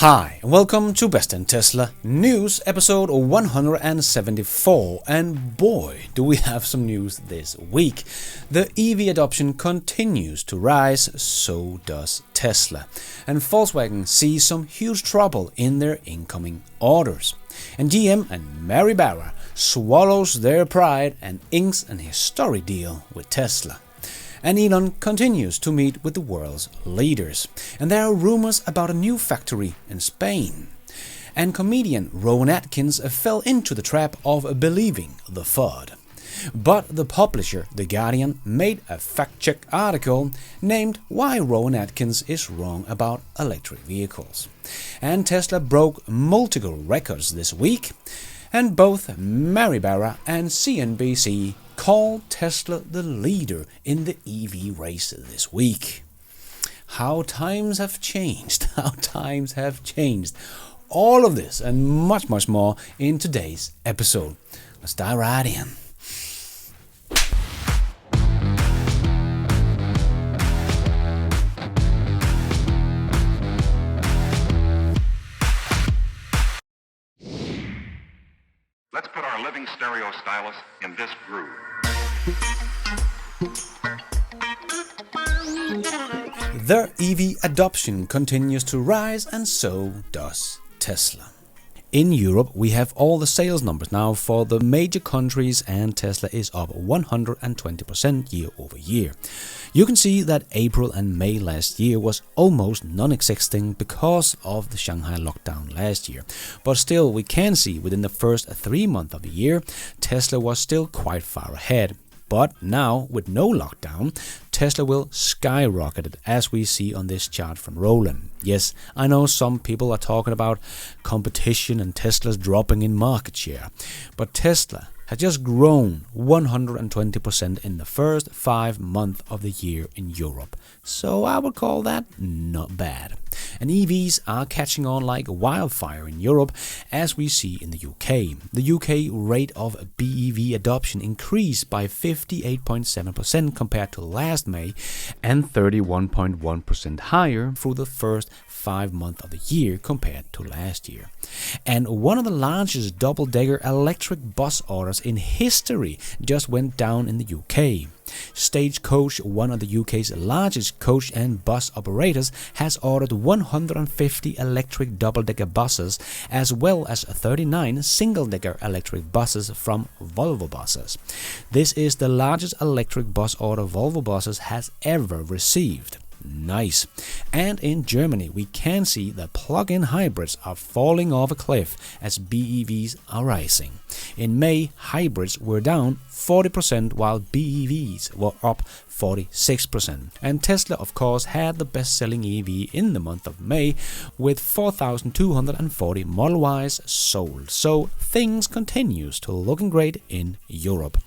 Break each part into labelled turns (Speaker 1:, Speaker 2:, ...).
Speaker 1: Hi, and welcome to Best in Tesla News, episode 174. And boy, do we have some news this week. The EV adoption continues to rise, so does Tesla. And Volkswagen sees some huge trouble in their incoming orders. And GM and Mary Barra swallows their pride and inks an historic deal with Tesla. And Elon continues to meet with the world's leaders. And there are rumors about a new factory in Spain. And comedian Rowan Atkinson fell into the trap of believing the FUD. But the publisher, The Guardian, made a fact-check article named Why Rowan Atkinson is Wrong About Electric Vehicles. And Tesla broke multiple records this week. And both Mary Barra and CNBC called Tesla the leader in the EV race this week. How times have changed, All of this and much more in today's episode. Let's dive right in.
Speaker 2: Let's put our living stereo stylus in this groove.
Speaker 1: The EV adoption continues to rise, and so does Tesla. In Europe, we have all the sales numbers now for the major countries, and Tesla is up 120% year over year. You can see that April and May last year was almost non-existing because of the Shanghai lockdown last year. But still, we can see within the first 3 months of the year, Tesla was still quite far ahead. But now, with no lockdown, Tesla will skyrocket it, as we see on this chart from Roland. Yes, I know some people are talking about competition and Tesla's dropping in market share, but Tesla has just grown 120% in the first 5 months of the year in Europe. So I would call that not bad. And EVs are catching on like wildfire in Europe, as we see in the UK. The UK rate of BEV adoption increased by 58.7% compared to last May and 31.1% higher through the first 5 months of the year compared to last year. And one of the largest double-decker electric bus orders in history just went down in the UK. Stagecoach, one of the UK's largest coach and bus operators, has ordered 150 electric double-decker buses as well as 39 single-decker electric buses from Volvo Buses. This is the largest electric bus order Volvo Buses has ever received. Nice. And in Germany, we can see that plug-in hybrids are falling off a cliff as BEVs are rising. In May, hybrids were down 40% while BEVs were up 46%. And Tesla, of course, had the best-selling EV in the month of May with 4,240 Model Ys sold. So things continues to looking great in Europe.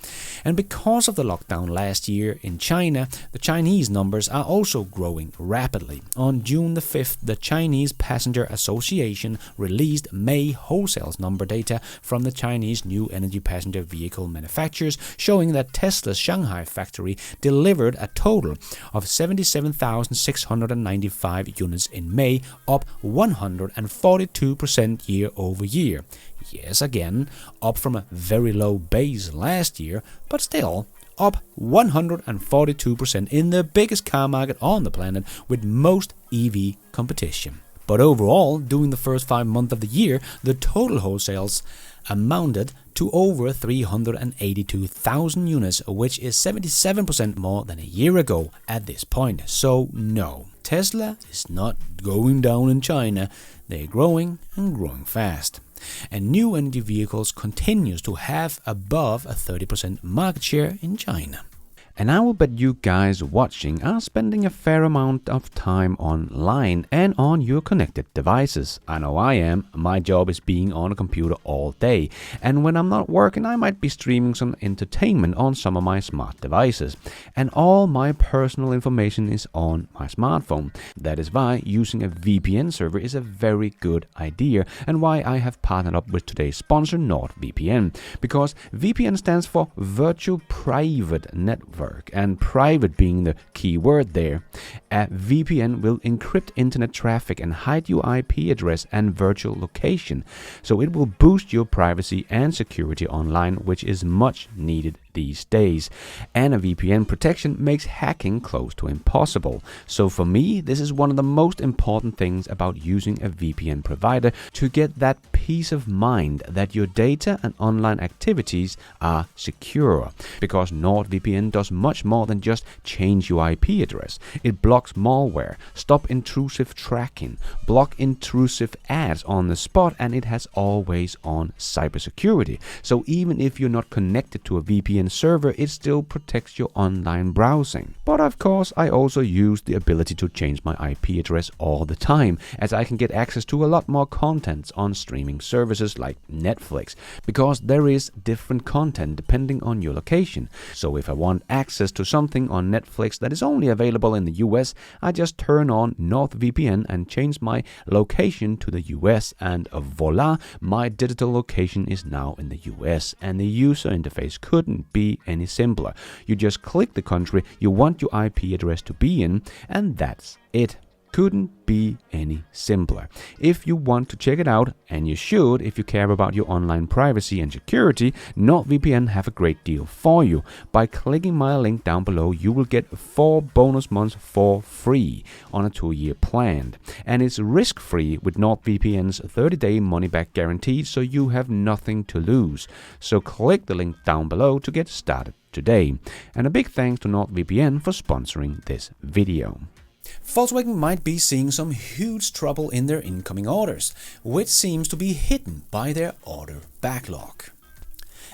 Speaker 1: And because of the lockdown last year in China, the Chinese numbers are also growing rapidly. On June the 5th, the Chinese Passenger Association released May wholesales number data from the Chinese new energy passenger vehicle manufacturers, showing that Tesla's Shanghai factory delivered a total of 77,695 units in May, up 142% year over year. Yes, again, up from a very low base last year, but still up 142% in the biggest car market on the planet with most EV competition. But overall, during the first 5 months of the year, the total wholesales amounted to over 382,000 units, which is 77% more than a year ago at this point. So no, Tesla is not going down in China. They're growing and growing fast. And new energy vehicles continues to have above a 30% market share in China. And I will bet you guys watching are spending a fair amount of time online and on your connected devices. I know I am. My job is being on a computer all day. And when I'm not working, I might be streaming some entertainment on some of my smart devices. And all my personal information is on my smartphone. That is why using a VPN server is a very good idea, and why I have partnered up with today's sponsor, NordVPN. Because VPN stands for Virtual Private Network, and private being the key word there. A VPN will encrypt internet traffic and hide your IP address and virtual location, so it will boost your privacy and security online, which is much needed these days. And a VPN protection makes hacking close to impossible. So for me, this is one of the most important things about using a VPN provider, to get that peace of mind that your data and online activities are secure. Because NordVPN does much more than just change your IP address. It blocks malware, stop intrusive tracking, block intrusive ads on the spot, and it has always on cybersecurity. So even if you're not connected to a VPN server, it still protects your online browsing. But of course, I also use the ability to change my IP address all the time, as I can get access to a lot more content on streaming services like Netflix, because there is different content depending on your location. So if I want access to something on Netflix that is only available in the US, I just turn on NordVPN and change my location to the US, and voila, my digital location is now in the US, and the user interface couldn't be any simpler. You just click the country you want your IP address to be in, and that's it. Couldn't be any simpler. If you want to check it out, and you should if you care about your online privacy and security, NordVPN have a great deal for you. By clicking my link down below, you will get 4 bonus months for free on a 2-year plan. And it's risk-free with NordVPN's 30-day money-back guarantee, so you have nothing to lose. So click the link down below to get started today. And a big thanks to NordVPN for sponsoring this video. Volkswagen might be seeing some huge trouble in their incoming orders, which seems to be hidden by their order backlog.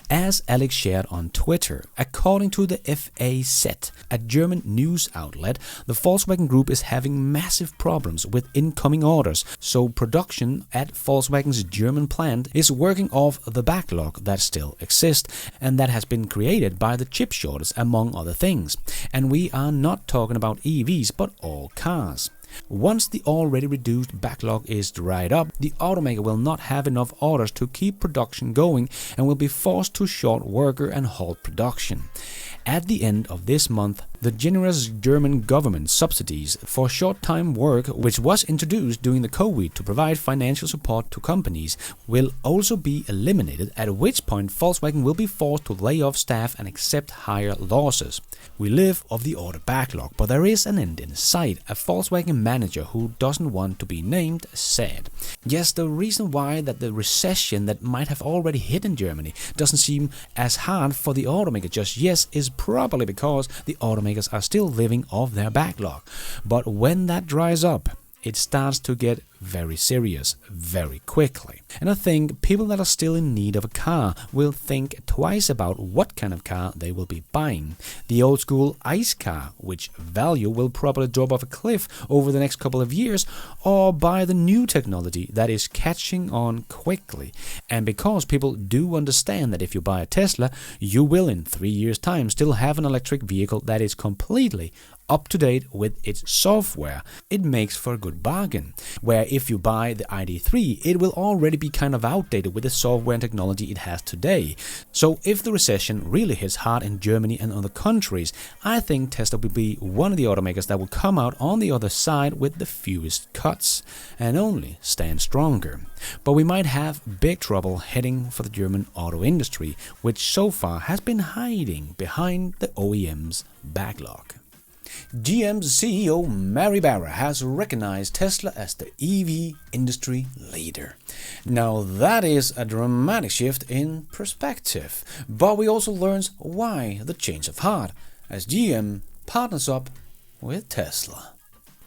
Speaker 1: As Alex shared on Twitter, according to the FAZ, a German news outlet, the Volkswagen Group is having massive problems with incoming orders, so production at Volkswagen's German plant is working off the backlog that still exists, and that has been created by the chip shortage, among other things. And we are not talking about EVs, but all cars. Once the already reduced backlog is dried up, the automaker will not have enough orders to keep production going and will be forced to short worker and halt production. At the end of this month, the generous German government subsidies for short-time work, which was introduced during the COVID to provide financial support to companies, will also be eliminated, at which point Volkswagen will be forced to lay off staff and accept higher losses. We live off the order backlog, but there is an end in sight, a Volkswagen manager who doesn't want to be named said. Yes, the reason why that the recession that might have already hit in Germany doesn't seem as hard for the automaker just yet is probably because the automakers are still living off their backlog. But when that dries up, it starts to get very serious very quickly. And I think people that are still in need of a car will think twice about what kind of car they will be buying. The old school ICE car, which value will probably drop off a cliff over the next couple of years, or buy the new technology that is catching on quickly. And because people do understand that if you buy a Tesla, you will in 3 years' time still have an electric vehicle that is completely up to date with its software, it makes for a good bargain. Where if you buy the ID.3, it will already be kind of outdated with the software and technology it has today. So if the recession really hits hard in Germany and other countries, I think Tesla will be one of the automakers that will come out on the other side with the fewest cuts and only stand stronger. But we might have big trouble heading for the German auto industry, which so far has been hiding behind the OEM's backlog. GM's CEO Mary Barra has recognized Tesla as the EV industry leader. Now that is a dramatic shift in perspective, but we also learn why the change of heart as GM partners up with Tesla.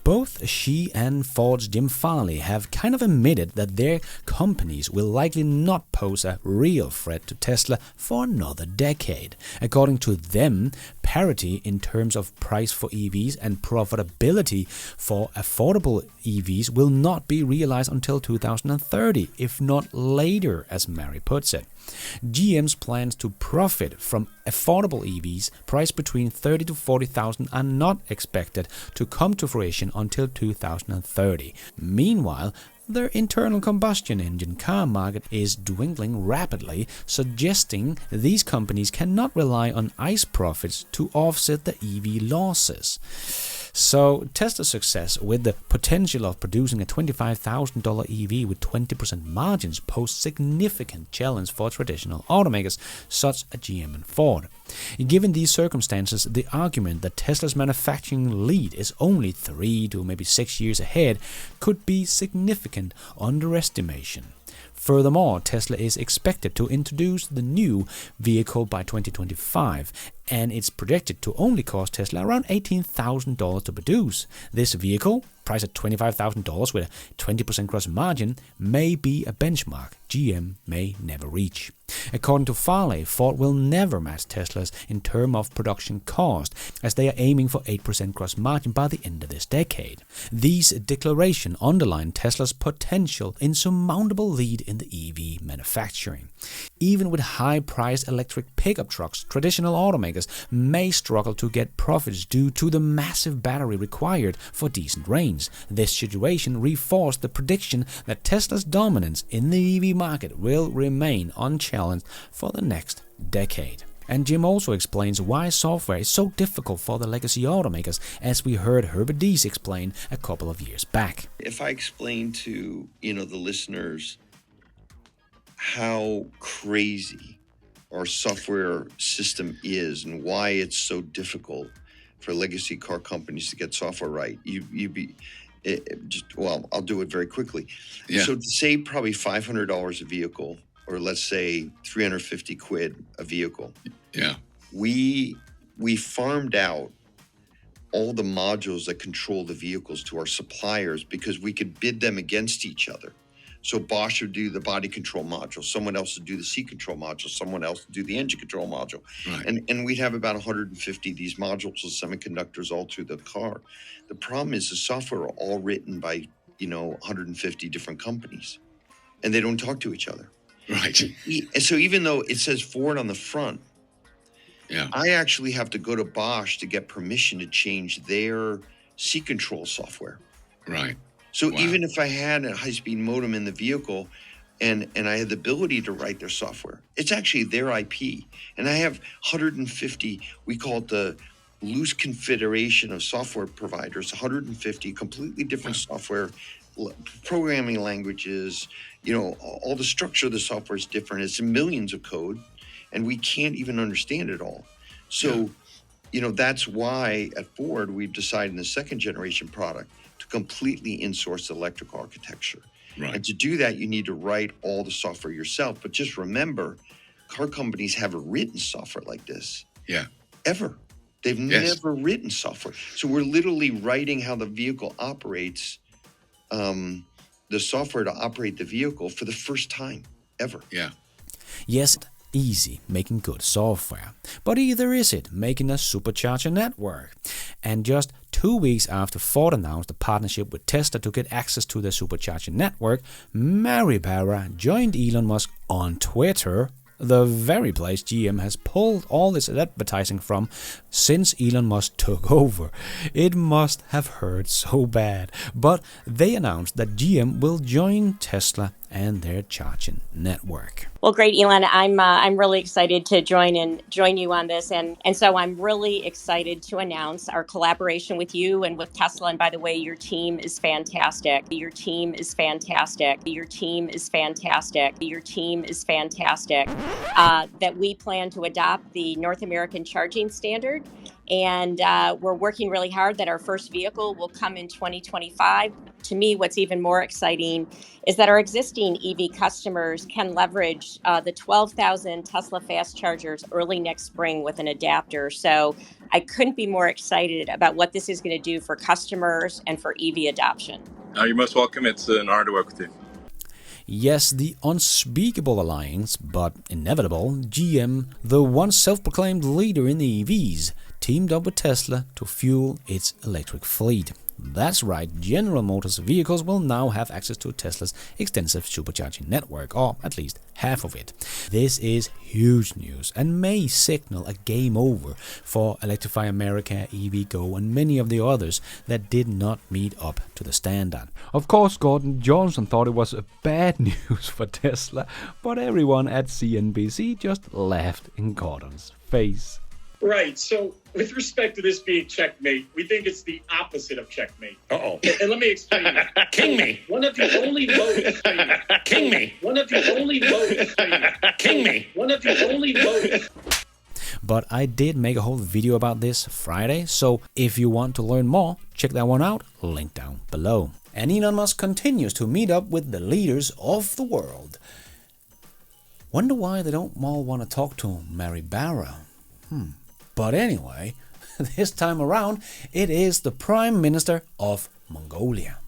Speaker 1: Both she and Ford's Jim Farley have kind of admitted that their companies will likely not pose a real threat to Tesla for another decade. According to them, parity in terms of price for EVs and profitability for affordable EVs will not be realized until 2030, if not later, as Mary puts it. GM's plans to profit from affordable EVs priced between $30,000 to $40,000 are not expected to come to fruition until 2030. Meanwhile, their internal combustion engine car market is dwindling rapidly, suggesting these companies cannot rely on ICE profits to offset the EV losses. So Tesla's success with the potential of producing a $25,000 EV with 20% margins pose significant challenge for traditional automakers such as GM and Ford. Given these circumstances, the argument that Tesla's manufacturing lead is only 3 to maybe 6 years ahead could be significant underestimation. Furthermore, Tesla is expected to introduce the new vehicle by 2025, and it's projected to only cost Tesla around $18,000 to produce. This vehicle, priced at $25,000 with a 20% gross margin, may be a benchmark GM may never reach. According to Farley, Ford will never match Tesla's in terms of production cost, as they are aiming for 8% gross margin by the end of this decade. These declarations underline Tesla's potential insurmountable lead in the EV manufacturing. Even with high-priced electric pickup trucks, traditional automakers may struggle to get profits due to the massive battery required for decent range. This situation reinforced the prediction that Tesla's dominance in the EV market will remain unchallenged for the next decade. And Jim also explains why software is so difficult for the legacy automakers, as we heard Herbert Diess explain a couple of years back.
Speaker 3: If I explain to the listeners how crazy our software system is and why it's so difficult for legacy car companies to get software right, I'll do it very quickly. Yeah. So to save probably $500 a vehicle, or let's say 350 quid a vehicle.
Speaker 4: Yeah.
Speaker 3: We farmed out all the modules that control the vehicles to our suppliers because we could bid them against each other. So Bosch would do the body control module, someone else would do the seat control module, someone else would do the engine control module. Right. And we'd have about 150 of these modules with semiconductors all through the car. The problem is the software are all written by, 150 different companies, and they don't talk to each other.
Speaker 4: Right.
Speaker 3: And so even though it says Ford on the front,
Speaker 4: yeah,
Speaker 3: I actually have to go to Bosch to get permission to change their seat control software.
Speaker 4: Right.
Speaker 3: So
Speaker 4: wow.
Speaker 3: Even if I had a high-speed modem in the vehicle and I had the ability to write their software, it's actually their IP. And I have 150, we call it the loose confederation of software providers, 150 completely different software programming languages. All the structure of the software is different. It's millions of code, and we can't even understand it all. So, that's why at Ford, we've decided in the second generation product to completely insource the electrical architecture.
Speaker 4: Right.
Speaker 3: And to do that, you need to write all the software yourself. But just remember, car companies haven't written software like this.
Speaker 4: Yeah.
Speaker 3: Ever. They've never written software. So we're literally writing how the vehicle operates, the software to operate the vehicle for the first time ever.
Speaker 4: Yeah.
Speaker 1: Yes, easy making good software, but either is it making a supercharger network. And just 2 weeks after Ford announced a partnership with Tesla to get access to their supercharger network, Mary Barra joined Elon Musk on Twitter, the very place GM has pulled all its advertising from since Elon Musk took over. It must have hurt so bad, but they announced that GM will join Tesla and their charging network.
Speaker 5: Well, great, Elon. I'm really excited to join you on this, and so I'm really excited to announce our collaboration with you and with Tesla. And by the way, your team is fantastic. Your team is fantastic. Your team is fantastic. Your team is fantastic. That we plan to adopt the North American charging standard, and we're working really hard that our first vehicle will come in 2025. To me, what's even more exciting is that our existing EV customers can leverage the 12,000 Tesla fast chargers early next spring with an adapter. So I couldn't be more excited about what this is going to do for customers and for EV adoption.
Speaker 6: You're most welcome. It's an honor to work with you.
Speaker 1: Yes, the unspeakable alliance, but inevitable, GM, the once self-proclaimed leader in the EVs, teamed up with Tesla to fuel its electric fleet. That's right, General Motors vehicles will now have access to Tesla's extensive supercharging network, or at least half of it. This is huge news and may signal a game over for Electrify America, EVgo, and many of the others that did not meet up to the standard. Of course, Gordon Johnson thought it was bad news for Tesla, but everyone at CNBC just laughed in Gordon's face.
Speaker 7: Right. So with respect to this being checkmate, we think it's the opposite of checkmate.
Speaker 4: Uh-oh.
Speaker 7: And let me explain it.
Speaker 4: King me.
Speaker 7: One of the only modes.
Speaker 4: King me.
Speaker 7: One of the only modes.
Speaker 4: King me.
Speaker 7: One of the only modes.
Speaker 1: But I did make a whole video about this Friday, so if you want to learn more, check that one out, link down below. And Elon Musk continues to meet up with the leaders of the world. Wonder why they don't all want to talk to Mary Barra. But anyway, this time around, it is the Prime Minister of Mongolia.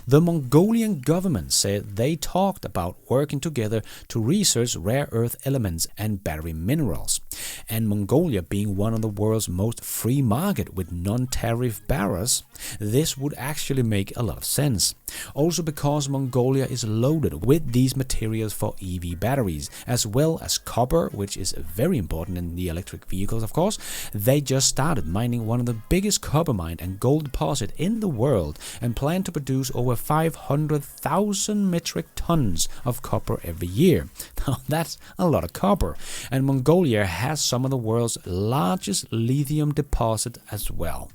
Speaker 1: The Mongolian government said they talked about working together to research rare earth elements and battery minerals. And Mongolia being one of the world's most free market with non-tariff barriers, this would actually make a lot of sense. Also because Mongolia is loaded with these materials for EV batteries, as well as copper, which is very important in the electric vehicles of course. They just started mining one of the biggest copper mine and gold deposit in the world and plan to produce over 500,000 metric tons of copper every year. Now that's a lot of copper, and Mongolia has some of the world's largest lithium deposit as well.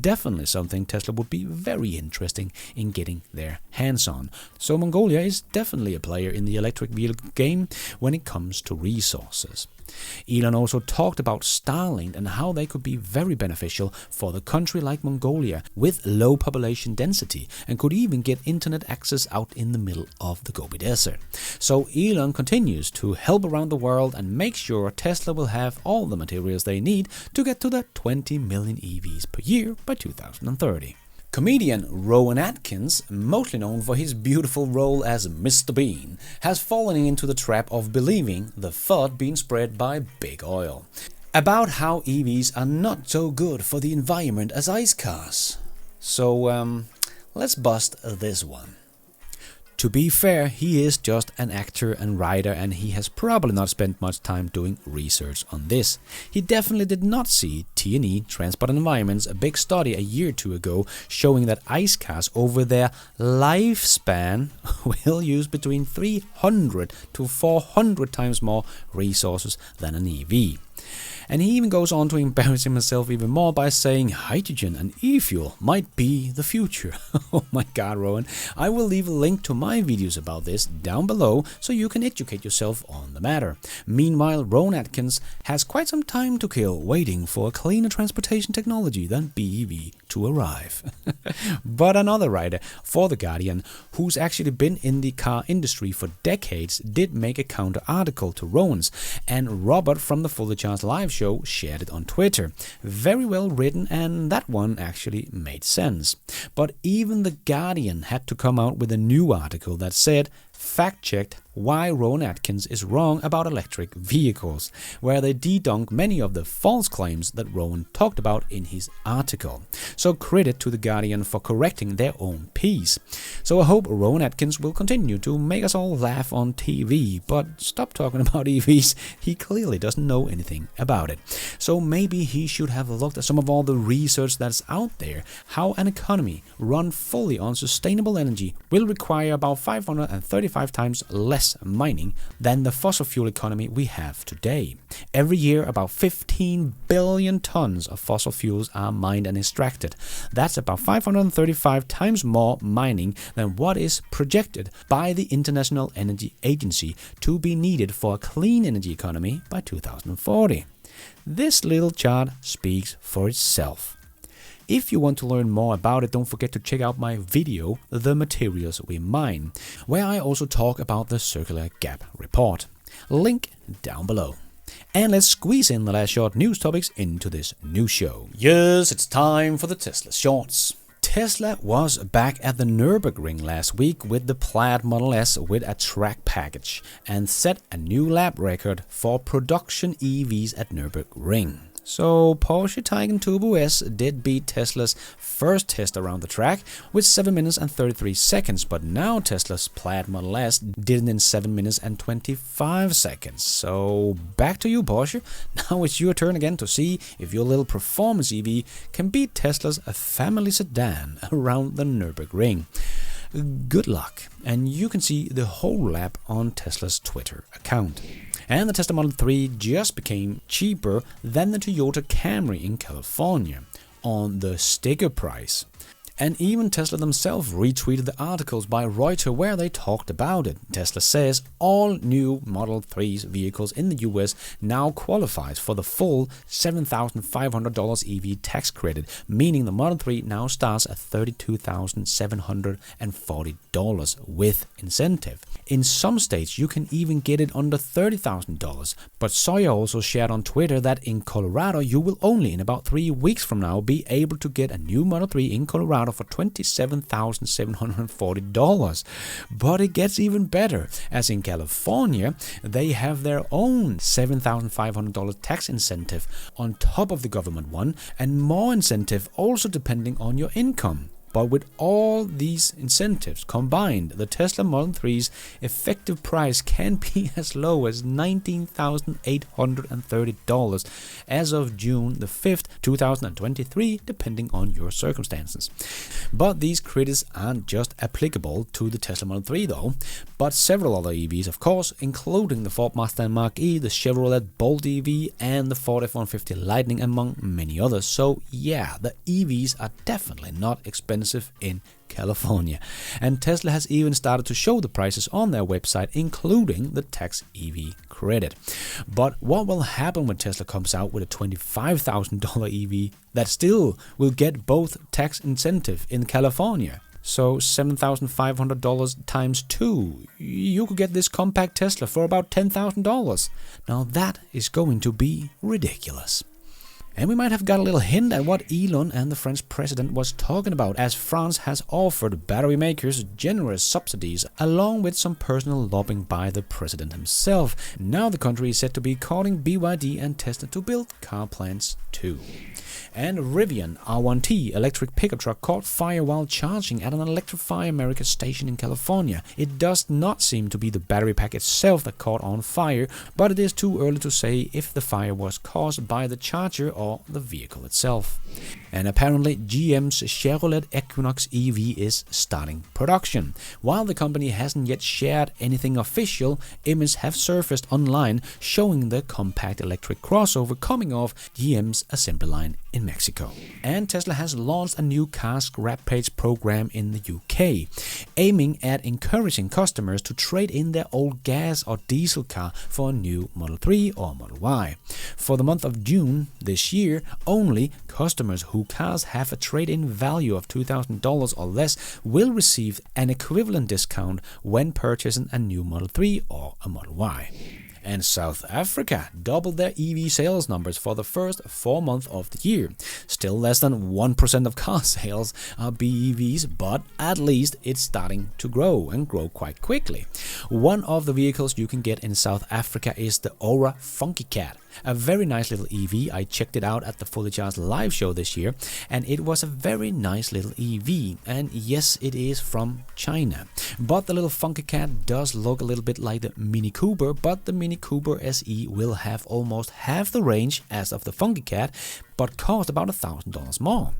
Speaker 1: Definitely something Tesla would be very interesting in getting their hands on. So Mongolia is definitely a player in the electric vehicle game when it comes to resources. Elon also talked about Starlink and how they could be very beneficial for the country like Mongolia with low population density and could even get internet access out in the middle of the Gobi Desert. So Elon continues to help around the world and make sure Tesla will have all the materials they need to get to the 20 million EVs per year by 2030. Comedian Rowan Atkinson, mostly known for his beautiful role as Mr. Bean, has fallen into the trap of believing the FUD being spread by big oil about how EVs are not so good for the environment as ICE cars. So let's bust this one. To be fair, he is just an actor and writer, and he has probably not spent much time doing research on this. He definitely did not see T&E, Transport and Environment's a big study a year or two ago showing that ICE cars over their lifespan will use between 300 to 400 times more resources than an EV. And he even goes on to embarrass himself even more by saying hydrogen and e-fuel might be the future. Oh my god, Rowan. I will leave a link to my videos about this down below so you can educate yourself on the matter. Meanwhile, Rowan Atkinson has quite some time to kill waiting for a cleaner transportation technology than BEV to arrive. But another writer for The Guardian, who's actually been in the car industry for decades, did make a counter article to Rowan's, and Robert from the Fully Charged Live show shared it on Twitter. Very well written, and that one actually made sense. But even The Guardian had to come out with a new article that said, fact-checked why Rowan Atkinson is wrong about electric vehicles, where they debunked many of the false claims that Rowan talked about in his article. So credit to The Guardian for correcting their own piece. So I hope Rowan Atkinson will continue to make us all laugh on TV, but stop talking about EVs, he clearly doesn't know anything about it. So maybe he should have looked at some of all the research that's out there, how an economy run fully on sustainable energy will require about 535 times less mining than the fossil fuel economy we have today. Every year, about 15 billion tons of fossil fuels are mined and extracted. That's about 535 times more mining than what is projected by the International Energy Agency to be needed for a clean energy economy by 2040. This little chart speaks for itself. If you want to learn more about it, don't forget to check out my video, The Materials We Mine, where I also talk about the Circular Gap Report. Link down below. And let's squeeze in the last short news topics into this new show. Yes, it's time for the Tesla Shorts. Tesla was back at the Nürburgring last week with the Plaid Model S with a track package and set a new lap record for production EVs at Nürburgring. So Porsche Taycan Turbo S did beat Tesla's first test around the track with 7 minutes and 33 seconds, but now Tesla's Plaid Model S did it in 7 minutes and 25 seconds. So back to you, Porsche. Now it's your turn again to see if your little performance EV can beat Tesla's family sedan around the Nürburgring. Good luck, and you can see the whole lap on Tesla's Twitter account. And the Tesla Model 3 just became cheaper than the Toyota Camry in California on the sticker price. And even Tesla themselves retweeted the articles by Reuters where they talked about it. Tesla says all new Model 3's vehicles in the US now qualifies for the full $7,500 EV tax credit, meaning the Model 3 now starts at $32,740 with incentive. In some states, you can even get it under $30,000. But Sawyer also shared on Twitter that in Colorado, you will only in about 3 weeks from now be able to get a new Model 3 in Colorado for $27,740. But it gets even better, as in California, they have their own $7,500 tax incentive on top of the government one, and more incentive also depending on your income. But with all these incentives combined, the Tesla Model 3's effective price can be as low as $19,830 as of June the 5th, 2023, depending on your circumstances. But these credits aren't just applicable to the Tesla Model 3 though, but several other EVs of course, including the Ford Mustang Mach-E, the Chevrolet Bolt EV, and the Ford F-150 Lightning, among many others. So yeah, the EVs are definitely not expensive in California. And Tesla has even started to show the prices on their website, including the tax EV credit. But what will happen when Tesla comes out with a $25,000 EV that still will get both tax incentive in California? So $7,500 times 2. You could get this compact Tesla for about $10,000. Now that is going to be ridiculous. And we might have got a little hint at what Elon and the French president was talking about, as France has offered battery makers generous subsidies along with some personal lobbying by the president himself. Now the country is said to be calling BYD and Tesla to build car plants too. And Rivian R1T electric pickup truck caught fire while charging at an Electrify America station in California. It does not seem to be the battery pack itself that caught on fire, but it is too early to say if the fire was caused by the charger or the vehicle itself. And apparently GM's Chevrolet Equinox EV is starting production. While the company hasn't yet shared anything official, images have surfaced online showing the compact electric crossover coming off GM's assembly line in Mexico. And Tesla has launched a new car scrap page program in the UK, aiming at encouraging customers to trade in their old gas or diesel car for a new Model 3 or Model Y. For the month of June this year, only customers whose cars have a trade-in value of $2,000 or less will receive an equivalent discount when purchasing a new Model 3 or a Model Y. And South Africa doubled their EV sales numbers for the first 4 months of the year. Still less than 1% of car sales are BEVs, but at least it's starting to grow and grow quite quickly. One of the vehicles you can get in South Africa is the Aura Funky Cat. A very nice little EV. I checked it out at the Fully Charged live show this year, and it was a very nice little EV. And yes, it is from China. But the little Funky Cat does look a little bit like the Mini Cooper, but the Mini Cooper SE will have almost half the range as of the Funky Cat, but cost about $1,000 more.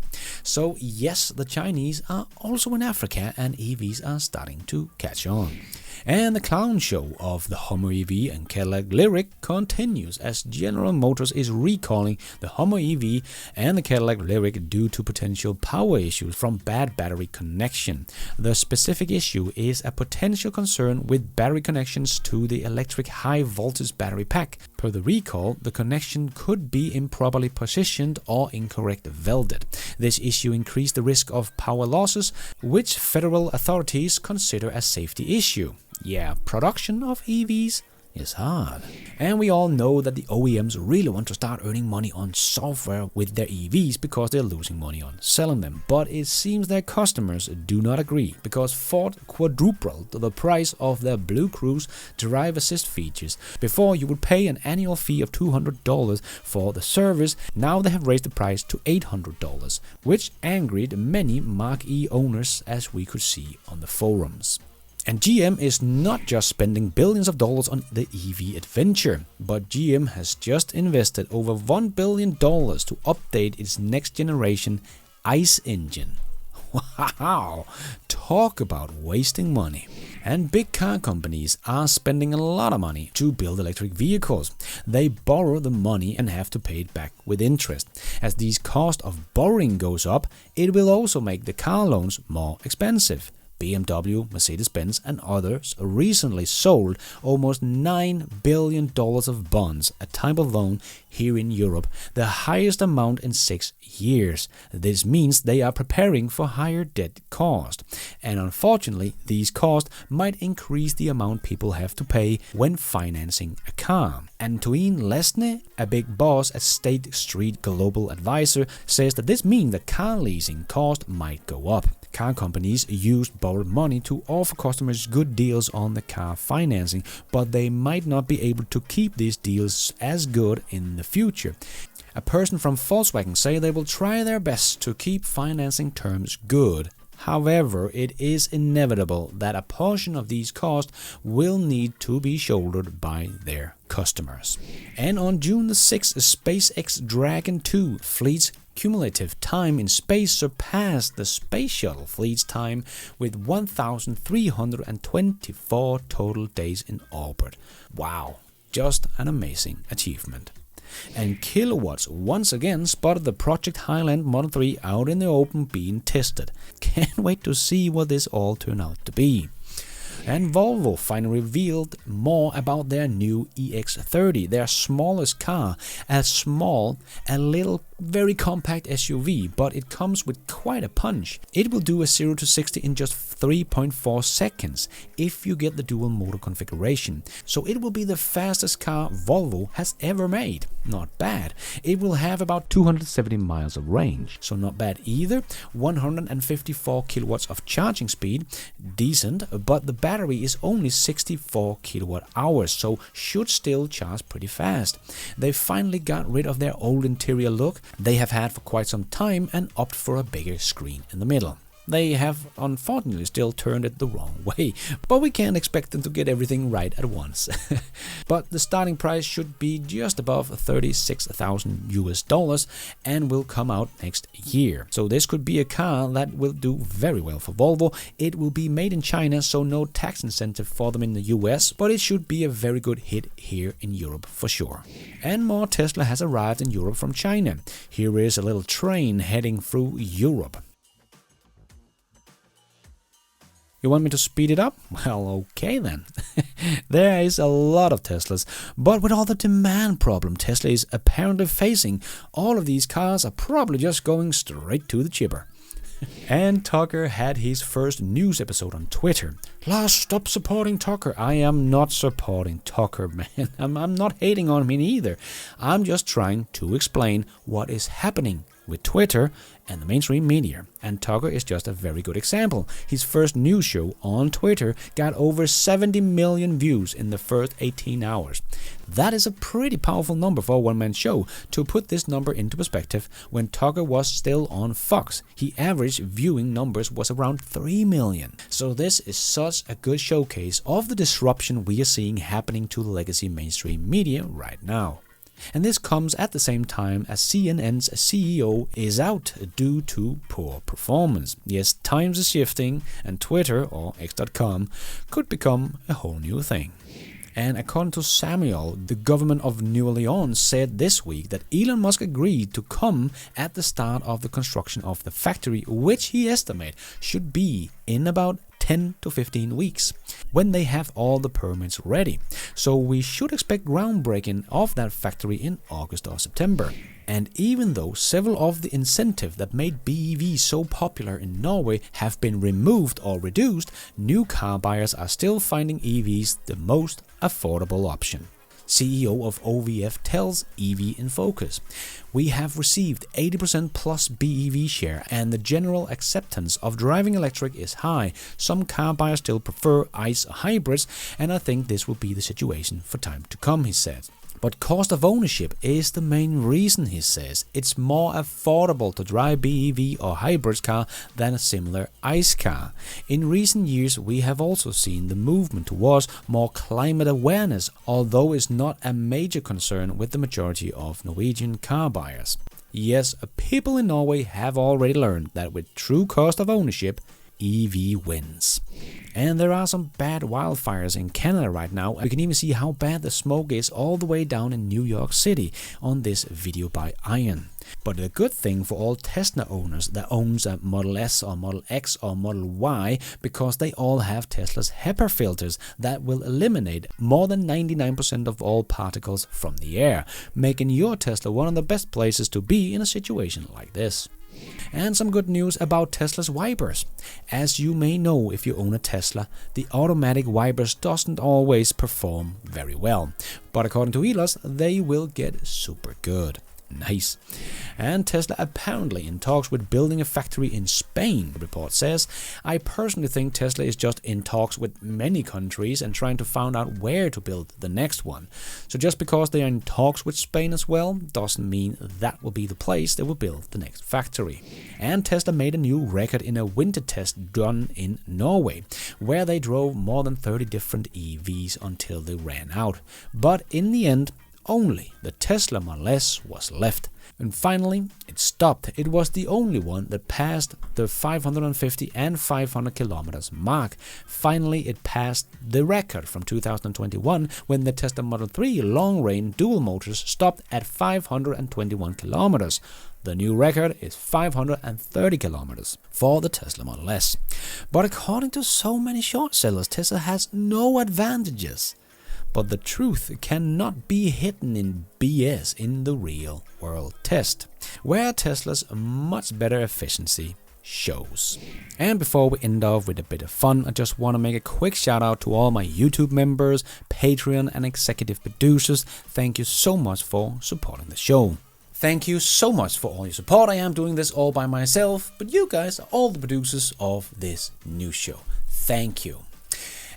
Speaker 1: So yes, the Chinese are also in Africa, and EVs are starting to catch on. And the clown show of the Hummer EV and Cadillac Lyriq continues, as General Motors is recalling the Hummer EV and the Cadillac Lyriq due to potential power issues from bad battery connection. The specific issue is a potential concern with battery connections to the electric high voltage battery pack. Per the recall, the connection could be improperly positioned or incorrect welded. This issue increased the risk of power losses, which federal authorities consider a safety issue. Yeah, production of EVs is hard. And we all know that the OEMs really want to start earning money on software with their EVs because they're losing money on selling them. But it seems their customers do not agree, because Ford quadrupled the price of their Blue Cruise drive assist features. Before, you would pay an annual fee of $200 for the service. Now they have raised the price to $800, which angered many Mach-E owners, as we could see on the forums. And GM is not just spending billions of dollars on the EV adventure, but GM has just invested over $1 billion to update its next generation ICE engine. Wow, talk about wasting money. And big car companies are spending a lot of money to build electric vehicles. They borrow the money and have to pay it back with interest. As the cost of borrowing goes up, it will also make the car loans more expensive. BMW, Mercedes-Benz and others recently sold almost $9 billion of bonds, a type of loan here in Europe, the highest amount in 6 years. This means they are preparing for higher debt cost. And unfortunately, these costs might increase the amount people have to pay when financing a car. Antoine Lesne, a big boss at State Street Global Advisor, says that this means that car leasing cost might go up. Car companies use borrowed money to offer customers good deals on the car financing, but they might not be able to keep these deals as good in the future. A person from Volkswagen say they will try their best to keep financing terms good. However, it is inevitable that a portion of these costs will need to be shouldered by their customers. And on June the 6th, SpaceX Dragon 2 fleet's cumulative time in space surpassed the Space Shuttle fleet's time with 1,324 total days in orbit. Wow, just an amazing achievement. And Kilowatts once again spotted the Project Highland Model 3 out in the open being tested. Can't wait to see what this all turned out to be. And Volvo finally revealed more about their new EX30, their smallest car, a little, very compact SUV, but it comes with quite a punch. It will do a 0 to 60 in just 3.4 seconds if you get the dual motor configuration. So it will be the fastest car Volvo has ever made. Not bad. It will have about 270 miles of range, so not bad either. 154 kilowatts of charging speed, decent, but the battery is only 64 kilowatt hours, so should still charge pretty fast. They finally got rid of their old interior look they have had for quite some time and opted for a bigger screen in the middle. They have unfortunately still turned it the wrong way, but we can't expect them to get everything right at once. But the starting price should be just above $36,000 and will come out next year. So this could be a car that will do very well for Volvo. It will be made in China, so no tax incentive for them in the US, but it should be a very good hit here in Europe for sure. And more Tesla has arrived in Europe from China. Here is a little train heading through Europe. You want me to speed it up? Well, okay then. There is a lot of Teslas, but with all the demand problem Tesla is apparently facing, all of these cars are probably just going straight to the chipper. And Tucker had his first news episode on Twitter. Lars, stop supporting Tucker. I am not supporting Tucker, man. I'm not hating on him either. I'm just trying to explain what is happening with Twitter and the mainstream media, and Tucker is just a very good example. His first news show on Twitter got over 70 million views in the first 18 hours. That is a pretty powerful number for a one-man show. To put this number into perspective, when Tucker was still on Fox, his average viewing numbers was around 3 million. So this is such a good showcase of the disruption we are seeing happening to the legacy mainstream media right now. And this comes at the same time as CNN's CEO is out due to poor performance. Yes, times are shifting, and Twitter, or X.com, could become a whole new thing. And according to Samuel, the government of New Orleans said this week that Elon Musk agreed to come at the start of the construction of the factory, which he estimates should be in about 10 to 15 weeks, when they have all the permits ready. So we should expect groundbreaking of that factory in August or September. And even though several of the incentives that made BEVs so popular in Norway have been removed or reduced, new car buyers are still finding EVs the most affordable option. CEO of OVF tells EV in Focus, "We have received 80% plus BEV share and the general acceptance of driving electric is high. Some car buyers still prefer ICE hybrids, and I think this will be the situation for time to come," he said. But cost of ownership is the main reason, he says. It's more affordable to drive BEV or hybrid car than a similar ICE car. In recent years, we have also seen the movement towards more climate awareness, although it's not a major concern with the majority of Norwegian car buyers. Yes, people in Norway have already learned that with true cost of ownership, EV wins. And there are some bad wildfires in Canada right now. You can even see how bad the smoke is all the way down in New York City on this video by Iron. But a good thing for all Tesla owners that owns a Model S or Model X or Model Y, because they all have Tesla's HEPA filters that will eliminate more than 99% of all particles from the air, making your Tesla one of the best places to be in a situation like this. And some good news about Tesla's wipers. As you may know if you own a Tesla, the automatic wipers doesn't always perform very well. But according to Elon, they will get super good. Nice. And Tesla apparently in talks with building a factory in Spain, the report says. I personally think Tesla is just in talks with many countries and trying to find out where to build the next one. So just because they are in talks with Spain as well, doesn't mean that will be the place they will build the next factory. And Tesla made a new record in a winter test done in Norway, where they drove more than 30 different EVs until they ran out. But in the end, only the Tesla Model S was left. And finally, it stopped. It was the only one that passed the 550 and 500 kilometers mark. Finally, it passed the record from 2021 when the Tesla Model 3 long-range dual motors stopped at 521 kilometers. The new record is 530 kilometers for the Tesla Model S. But according to so many short sellers, Tesla has no advantages. But the truth cannot be hidden in BS in the real world test, where Tesla's much better efficiency shows. And before we end off with a bit of fun, I just want to make a quick shout out to all my YouTube members, Patreon and executive producers. Thank you so much for supporting the show. Thank you so much for all your support. I am doing this all by myself, but you guys are all the producers of this new show. Thank you.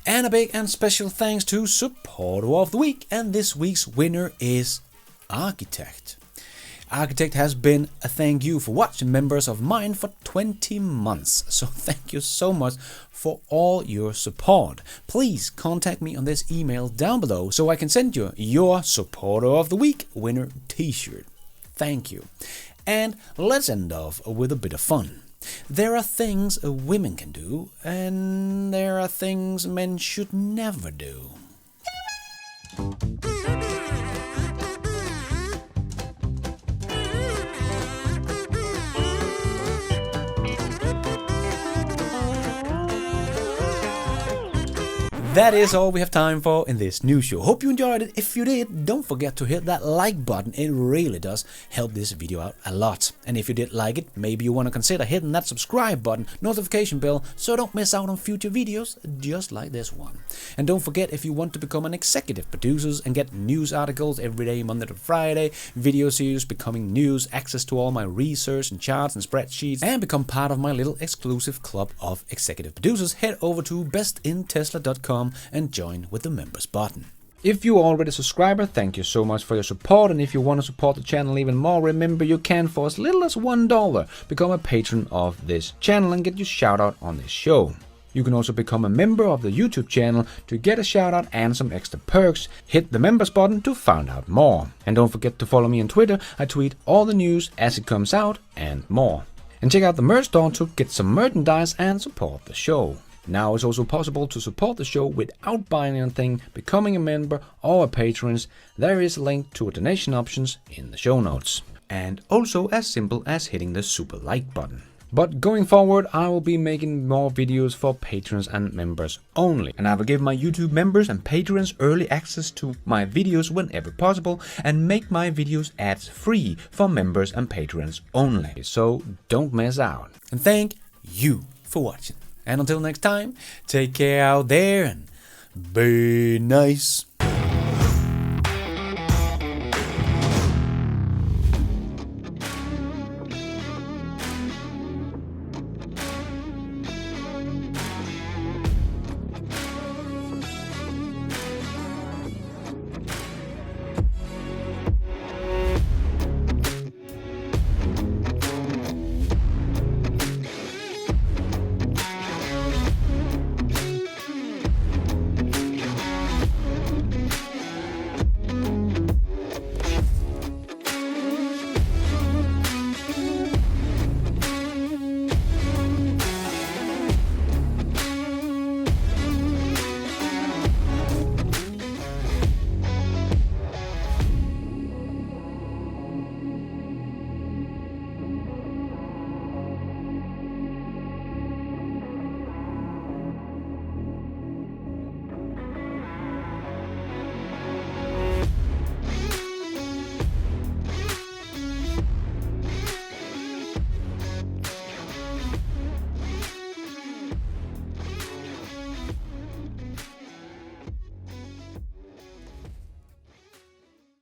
Speaker 1: And a big and special thanks to Supporter of the Week, and this week's winner is Architect. Architect has been a thank you for watching members of mine for 20 months, so thank you so much for all your support. Please contact me on this email down below so I can send you your Supporter of the Week winner t-shirt. Thank you. And let's end off with a bit of fun. There are things women can do, and there are things men should never do. That is all we have time for in this new show. Hope you enjoyed it. If you did, don't forget to hit that like button. It really does help this video out a lot. And if you did like it, maybe you want to consider hitting that subscribe button, notification bell, so don't miss out on future videos just like this one. And don't forget, if you want to become an executive producer and get news articles every day, Monday to Friday, video series, becoming news, access to all my research and charts and spreadsheets, and become part of my little exclusive club of executive producers, head over to bestintesla.com and join with the members button. If you're already a subscriber, thank you so much for your support, and if you want to support the channel even more, remember you can for as little as $1 become a patron of this channel and get your shout out on this show. You can also become a member of the YouTube channel to get a shout out and some extra perks. Hit the members button to find out more. And don't forget to follow me on Twitter. I tweet all the news as it comes out and more. And check out the merch store to get some merchandise and support the show. Now it's also possible to support the show without buying anything, becoming a member or a patron. There is a link to a donation options in the show notes. And also as simple as hitting the super like button. But going forward, I will be making more videos for patrons and members only. And I will give my YouTube members and patrons early access to my videos whenever possible and make my videos ads free for members and patrons only. So don't miss out. And thank you for watching. And until next time, take care out there and be nice.